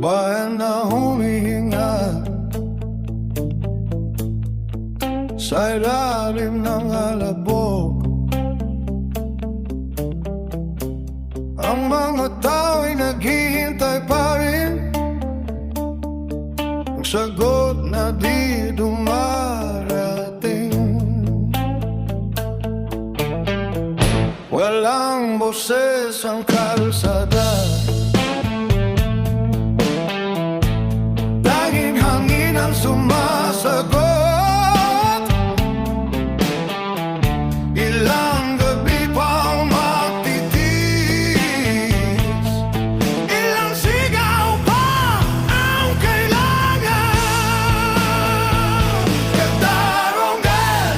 bayan na humihinga sa ilalim ng alabok. Ang mga tao'y naghihintay pa rin ang sagot na di dumarating. Walang boses ang kalsada, tanging hangin ang sumasagot. Ilang gabi pang magtitiis, ilang sigaw pa ang kailangan. Katarungan,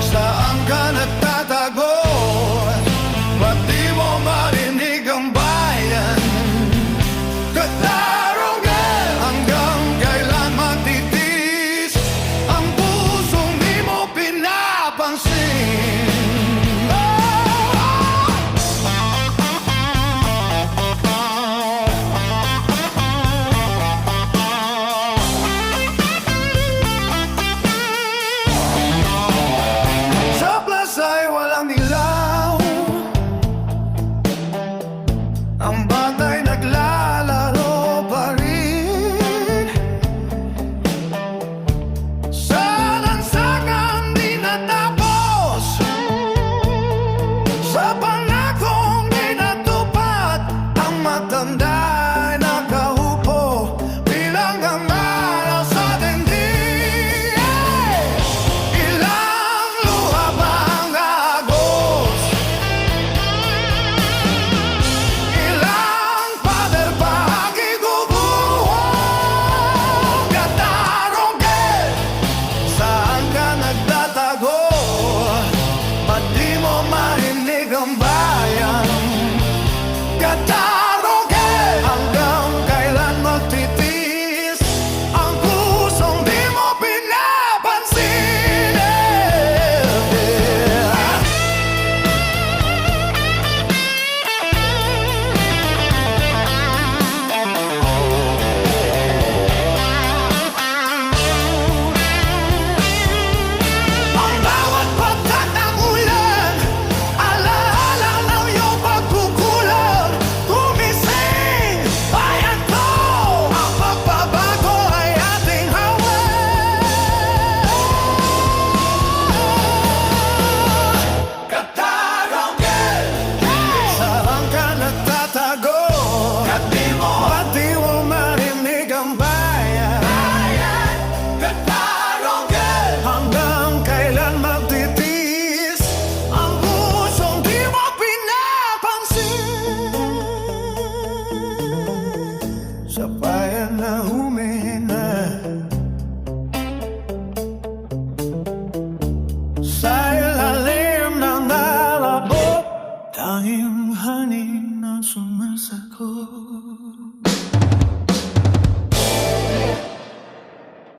saan ka nagtatago? Ba't di mo marinig ang bayan? Katarungan, hanggang kailan magtitiis ang pusong di mo pinapansin? Sa plasa'y walang ilaw, ang bata'y naglalaro pa rin. Sa lansangan di natapos, sa pangakong di natupad, ang matanda'y nakahupo bilang ang araw sa dingding. Ilang luha bang agos, ilang pader pa kigubuhok. Katarungan, saan ka nagtatago? Ba't di mo marinig ang bayan? Katarungan, hanggang kailan magtitiis ang pusong di mo pinapansin? Ang bawat patak ng ulan, alaala ng iyong pagkukulang. Gumising, bayan ko, ang pagbabago ay ating hawak. Katarungan, saan ka nagtatago? Ba't di mo marinig ang bayan? Katarungan, hanggang kailan magtitiis ang pusong di mo pinapansin? Sa bayan na humihina, sa ilalim ng alabok, tanging hangin ang sumasagot.